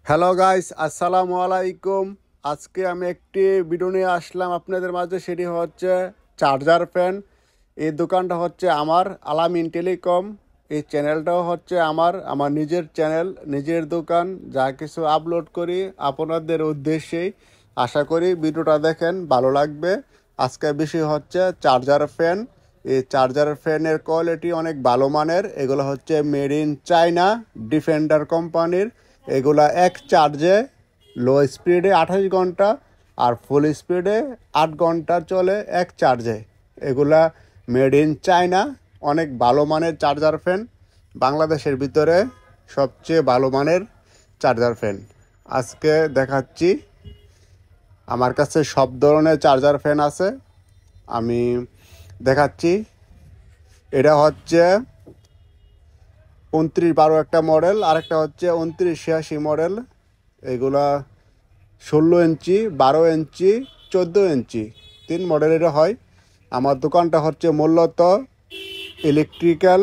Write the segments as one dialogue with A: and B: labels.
A: Hello guys, আসসালামু আলাইকুম। আজকে আমি একটি ভিডিও নিয়ে আসলাম আপনাদের মাঝে। সেটি হচ্ছে চার্জার ফ্যান। এই দোকানটা হচ্ছে আমার আলামিন টেলিকম। এই চ্যানেলটাও হচ্ছে আমার নিজের চ্যানেল, নিজের দোকান। যা কিছু আপলোড করি আপনাদের উদ্দেশ্যেই। আশা করি ভিডিওটা দেখেন, ভালো লাগবে। আজকে বিষয় হচ্ছে চার্জার ফ্যান। এই চার্জার ফ্যানের কোয়ালিটি অনেক ভালো মানের। এগুলো হচ্ছে মেড ইন চায়না, ডিফেন্ডার কোম্পানির। এগুলা এক চার্জে লো স্পিডে 28 ঘন্টা আর ফুল স্পিডে 8 ঘন্টা চলে এক চার্জে। এগুলা মেড ইন চায়না, অনেক ভালো মানের চার্জার ফ্যান। বাংলাদেশের ভিতরে সবচেয়ে ভালো মানের চার্জার ফ্যান আজকে দেখাচ্ছি। আমার কাছে সব ধরনের চার্জার ফ্যান আছে, আমি দেখাচ্ছি। এটা হচ্ছে 2912 একটা মডেল, আরেকটা হচ্ছে 2986 মডেল। এগুলা 16 ইঞ্চি, 12 ইঞ্চি, 14 ইঞ্চি, 3 মডেলের হয়। আমার দোকানটা হচ্ছে মূলত ইলেকট্রিক্যাল,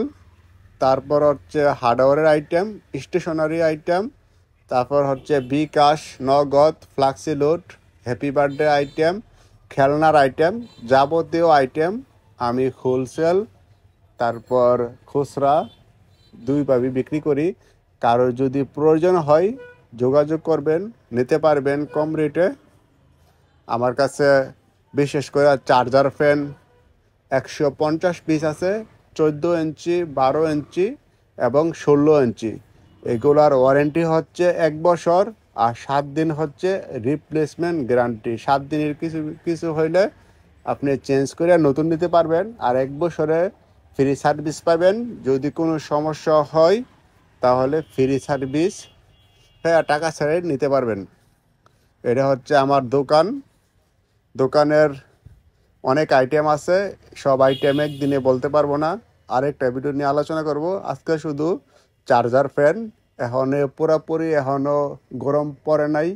A: তারপর হচ্ছে হার্ডওয়্যারের আইটেম, স্টেশনারি আইটেম, তারপর হচ্ছে বিকাশ, নগদ, ফ্লাক্সিলোড, হ্যাপি বার্থডে আইটেম, খেলনার আইটেম, যাবতীয় আইটেম আমি হোলসেল তারপর খুচরা দুইভাবে বিক্রি করি। কারোর যদি প্রয়োজন হয় যোগাযোগ করবেন, নিতে পারবেন কম রেটে। আমার কাছে বিশেষ করে চার্জার ফ্যান 150 পিস আছে, 14 ইঞ্চি, 12 ইঞ্চি এবং 16 ইঞ্চি। এগুলার ওয়ারেন্টি হচ্ছে 1 বছর আর 7 দিন হচ্ছে রিপ্লেসমেন্ট গ্যারান্টি। 7 দিনের কিছু কিছু হইলে আপনি চেঞ্জ করে নতুন নিতে পারবেন, আর 1 বছরে ফ্রি সার্ভিস পাবেন। যদি কোনো সমস্যা হয় তাহলে ফ্রি সার্ভিস, হ্যাঁ, টাকা ছাড়াই নিতে পারবেন। এটা হচ্ছে আমার দোকান। দোকানের অনেক আইটেম আছে, সব আইটেম একদিনে বলতে পারবো না, আরেকটা ভিডিও নিয়ে আলোচনা করব। আজকে শুধু চার্জার ফ্যান। এখনও গরম পড়ে নাই,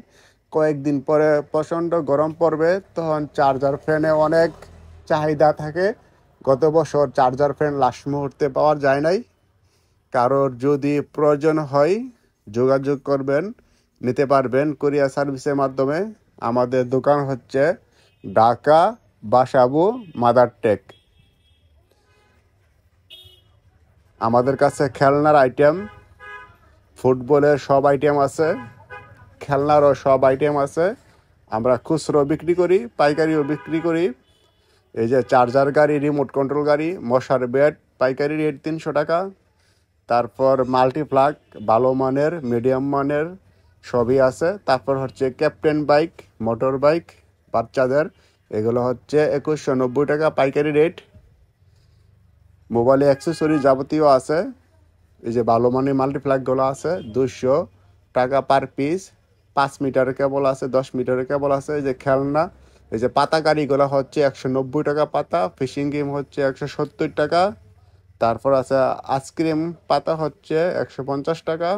A: কয়েকদিন পরে প্রচণ্ড গরম পড়বে, তখন চার্জার ফ্যানে অনেক চাহিদা থাকে। গত বছর চার্জার ফ্যান লাস্ট মুহূর্তে পাওয়া যায় নাই। কারোর যদি প্রয়োজন হয় যোগাযোগ করবেন, নিতে পারবেন কুরিয়ার সার্ভিসের মাধ্যমে। আমাদের দোকান হচ্ছে ঢাকা বাসাবু মাদার টেক। আমাদের কাছে খেলনার আইটেম, ফুটবলের সব আইটেম আছে, খেলনারও সব আইটেম আছে। আমরা খুচরো বিক্রি করি, পাইকারিও বিক্রি করি। এই যে চার্জার গাড়ি, রিমোট কন্ট্রোল গাড়ি, মশার বেড, পাইকারি রেট 300 টাকা। তারপর মাল্টিপ্লাগ ভালো মানের, মিডিয়াম মানের সবই আছে। তারপর হচ্ছে ক্যাপ্টেন বাইক, মোটর বাইক বাচ্চাদের, এগুলো হচ্ছে 2190 টাকা পাইকারি রেট। মোবাইলে অ্যাক্সেসরি যাবতীয় আছে। এই যে ভালো মানের মাল্টিপ্লাগগুলো আছে 200 টাকা পার পিস। 5 মিটারের কেবল আছে, 10 মিটারের কেবল আছে। এই যে খেলনা, এই যে পাতা গাড়িগুলো হচ্ছে 190 টাকা পাতা। ফিশিং গেম হচ্ছে 170 টাকা। তারপর আছে আইসক্রিম পাতা হচ্ছে 150 টাকা।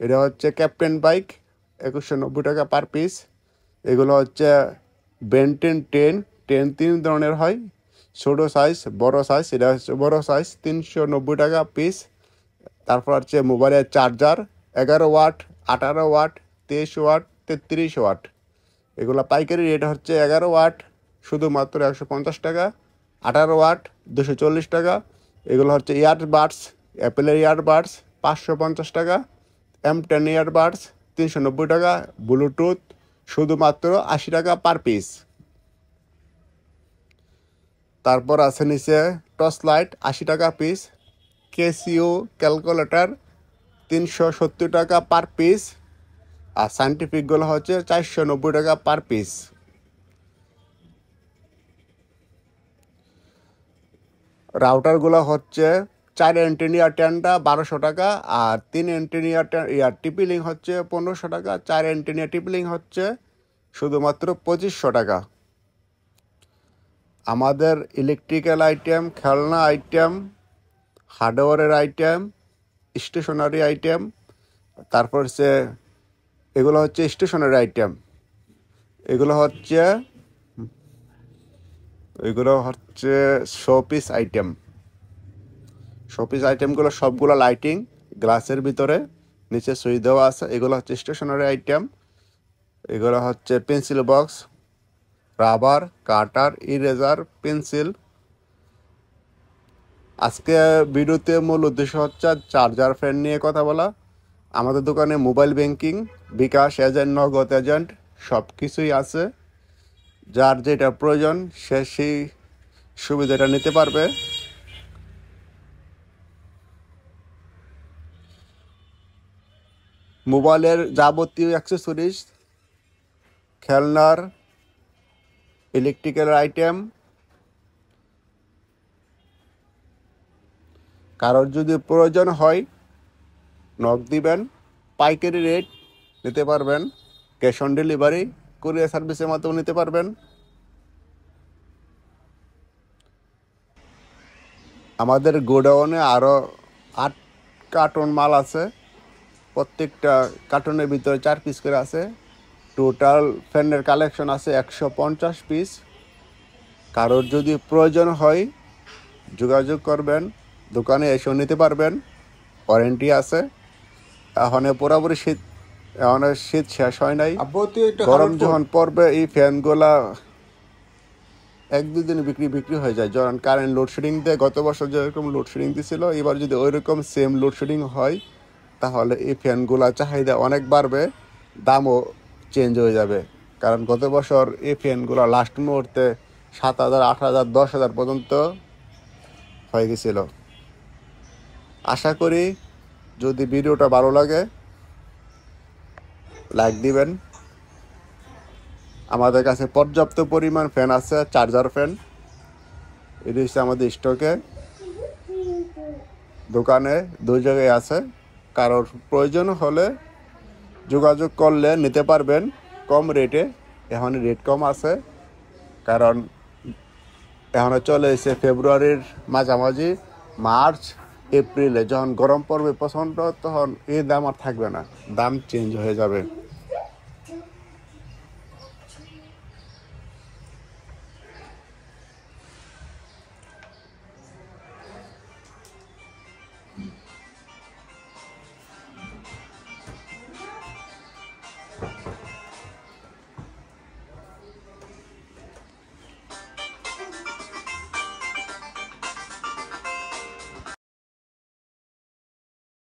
A: এটা হচ্ছে ক্যাপ্টেন বাইক, 2190 টাকা পার পিস। এগুলো হচ্ছে বেন্টেন টেন। টেন 3 ধরনের হয়, ছোটো সাইজ, বড় সাইজ। এটা হচ্ছে বড় সাইজ, 390 টাকা পিস। তারপর হচ্ছে মোবাইলের charger 11 watt, 18 watt, 23 watt, 33 watt. এগুলো পাইকারি রেট হচ্ছে 11 ওয়াট শুধুমাত্র 150 টাকা, 18 ওয়াট 240 টাকা। এগুলো হচ্ছে ইয়ারবাডস, অ্যাপেলের ইয়ারবাডস 550 টাকা, M10 ইয়ারবাডস 390 টাকা, ব্লুটুথ শুধুমাত্র 80 টাকা পার পিস। তারপর আছে নিচে টর্চ লাইট 80 টাকা পিস, কেসিও ক্যালকুলেটর 370 টাকা পার পিস, আর সাইন্টিফিকগুলো হচ্ছে 490 টাকা পার পিস। রাউটারগুলো হচ্ছে 4 অ্যান্টেনিয়া 1200 টাকা, আর 3 অ্যান্টেনিয়া টিপিলিং হচ্ছে 1500 টাকা। 4 অ্যান্টেনিয়া টিপিলিং হচ্ছে শুধুমাত্র 2500 টাকা। আমাদের ইলেকট্রিক্যাল আইটেম, খেলনা আইটেম, হার্ডওয়্যারের আইটেম, স্টেশনারি আইটেম, তারপর হচ্ছে এগুলো হচ্ছে স্টেশনারি আইটেম। এগুলো হচ্ছে শোপিস আইটেম। শোপিস আইটেমগুলো সবগুলো লাইটিং গ্লাসের ভিতরে। নিচে সুইচ দেওয়া আছে। এগুলো হচ্ছে স্টেশনারি আইটেম। এগুলো হচ্ছে pencil box, rubber, cutter, eraser, pencil. আজকে ভিডিওতে মূল উদ্দেশ্য হচ্ছে চার্জার ফ্যান নিয়ে কথা বলা। আমাদের দোকানে মোবাইল ব্যাংকিং, বিকাশ এজেন্ট, নগদ এজেন্ট সব কিছুই আছে। যার যেটা প্রয়োজন সে সেই সুবিধাটা নিতে পারবে। মোবাইলের যাবতীয় অ্যাক্সেসরিজ, খেলনার, ইলেকট্রিক্যাল আইটেম, কারোর যদি প্রয়োজন হয় নক দিবেন। পাইকারি রেট নিতে পারবেন, ক্যাশ অন ডেলিভারি, কুরিয়ার সার্ভিসের মাধ্যমে নিতে পারবেন। আমাদের গোডাউনে আরও 8 কার্টন মাল আছে। প্রত্যেকটা কার্টনের ভিতরে 4 পিস করে আছে। টোটাল ফ্যানের কালেকশন আছে 150 পিস। কারোর যদি প্রয়োজন হয় যোগাযোগ করবেন, দোকানে এসেও নিতে পারবেন, ওয়ারেন্টি আছে। এখন শীত শেষ হয় নাই। গরম যখন পড়বে এই ফ্যানগুলা 1-2 দিন বিক্রি হয়ে যায়। যখন কারেন্ট লোডশেডিং দেয়, গত বছর যেরকম লোডশেডিং দিছিল, এবার যদি ওইরকম সেম লোডশেডিং হয় তাহলে এই ফ্যানগুলা চাহিদা অনেক বাড়বে, দামও চেঞ্জ হয়ে যাবে। কারণ গত বছর এই ফ্যানগুলো লাস্ট মুহূর্তে 7,000, 8,000, 10,000 পর্যন্ত হয়ে গেছিল। আশা করি যদি ভিডিওটা ভালো লাগে লাইক দিবেন। আমাদের কাছে পর্যাপ্ত পরিমাণ ফ্যান আছে, চার্জার ফ্যান। এটি হচ্ছে আমাদের স্টকে, দোকানে 2 জায়গায় আছে। কারোর প্রয়োজন হলে যোগাযোগ করলে নিতে পারবেন কম রেটে। এখন রেট কম আছে কারণ এখন চলে এসে ফেব্রুয়ারির মাঝামাঝি, মার্চ এপ্রিলে যখন গরম পড়বে প্রচণ্ড, তখন এই দাম আর থাকবে না, দাম চেঞ্জ হয়ে যাবে।